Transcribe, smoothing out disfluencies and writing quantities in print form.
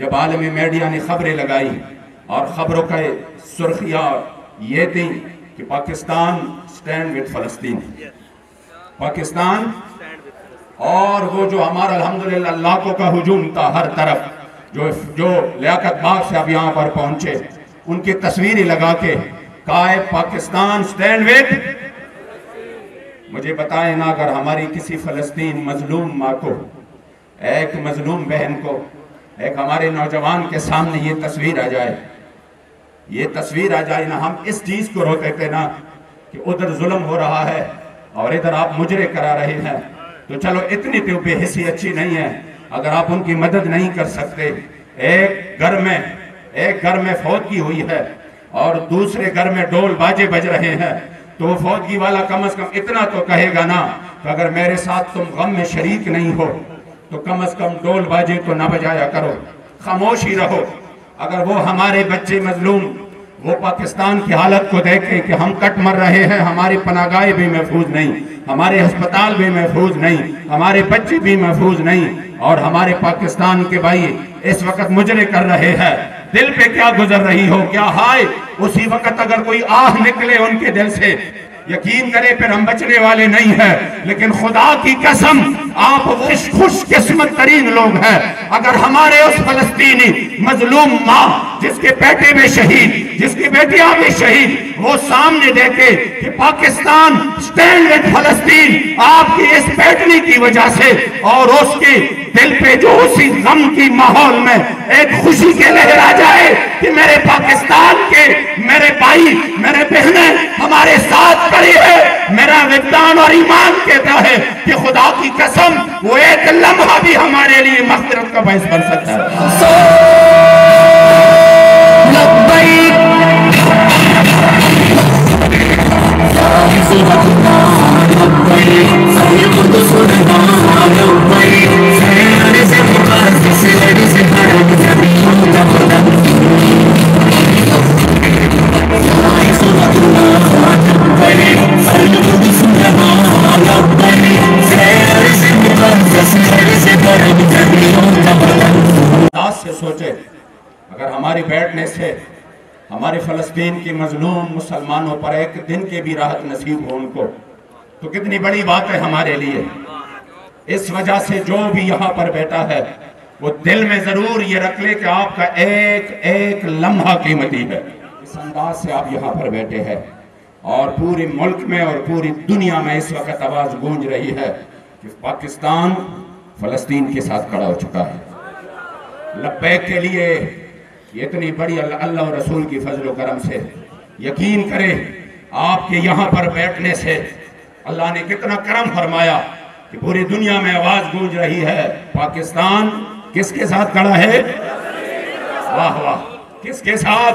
जब आलमी मीडिया ने खबरें लगाई और खबरों का सुर्खियां ये थी कि पाकिस्तान स्टैंड विद फलस्तीन, पाकिस्तान, और वो जो हमारा अल्हम्दुलिल्लाह लाखों का हुजूम था हर तरफ, जो लियाकत बाग से अब यहाँ पर पहुंचे, उनकी तस्वीरें लगा के कहा है पाकिस्तान स्टैंड विद। मुझे बताएं ना, अगर हमारी किसी फलस्तीन मजलूम माँ को, एक मजलूम बहन को, एक हमारे नौजवान के सामने ये तस्वीर आ जाए, ये तस्वीर आ जाए ना, हम इस चीज को रोकते थे ना कि उधर जुल्म हो रहा है और इधर आप मुजरे करा रहे हैं, तो चलो इतनी तो बेहिसी अच्छी नहीं है अगर आप उनकी मदद नहीं कर सकते। एक घर में फौतगी हुई है और दूसरे घर में ढोल बाजे बज रहे हैं, तो वो फौतगी वाला कम से कम इतना तो कहेगा ना कि अगर मेरे साथ तुम गम में शरीक नहीं हो तो कम से कम ढोल बाजे तो ना बजाया करो, खामोश ही रहो। अगर वो हमारे बच्चे मजलूम वो पाकिस्तान की हालत को देखें कि हम कट मर रहे हैं, हमारी पनागाहें भी महफूज नहीं, हमारे अस्पताल भी महफूज नहीं, हमारे बच्चे भी महफूज नहीं, और हमारे पाकिस्तान के भाई इस वक्त मुजरे कर रहे हैं, दिल पे क्या गुजर रही हो, क्या हाय उसी वक्त अगर कोई आह निकले उनके दिल से, यकीन करे फिर हम बचने वाले नहीं हैं। लेकिन खुदा की कसम आप खुशकिस्मत तरीन लोग हैं अगर हमारे उस फलस्तीनी मजलूम माँ जिसके बेटे भी शहीद, जिसकी बेटियां भी शहीद, वो सामने देखे कि पाकिस्तान स्टैंड विद फलस्तीन आपकी इस बैठने की वजह से, और उसके दिल पे जो उसी गम की माहौल में एक खुशी के लहर आ जाए कि मेरे पाकिस्तान के मेरे भाई मेरे बहनें हमारे साथ खड़ी है, मेरा विज्ञान और ईमान कहता है कि खुदा की कसम वो एक लम्हा भी हमारे लिए मग़फ़िरत का बाइस बन सकता है। से सोचे अगर हमारी बैठने से हमारे फलस्तीन की मजलूम मुसलमानों पर एक दिन के भी राहत नसीब हो उनको, तो कितनी बड़ी बात है हमारे लिए। इस वजह से जो भी यहाँ पर बैठा है वो दिल में जरूर ये रख ले कि आपका एक एक लम्हा कीमती है। इस अंदाज से आप यहाँ पर बैठे हैं और पूरे मुल्क में और पूरी दुनिया में इस वक्त आवाज गूंज रही है कि पाकिस्तान फलस्तीन के साथ खड़ा हो चुका है। लब्बैक के लिए इतनी बड़ी अल्लाह और रसूल की फजल व करम से यकीन करें आपके यहाँ पर बैठने से अल्लाह ने कितना करम फरमाया कि पूरी दुनिया में आवाज गूंज रही है पाकिस्तान किसके साथ खड़ा है। वाह वाह, किसके साथ?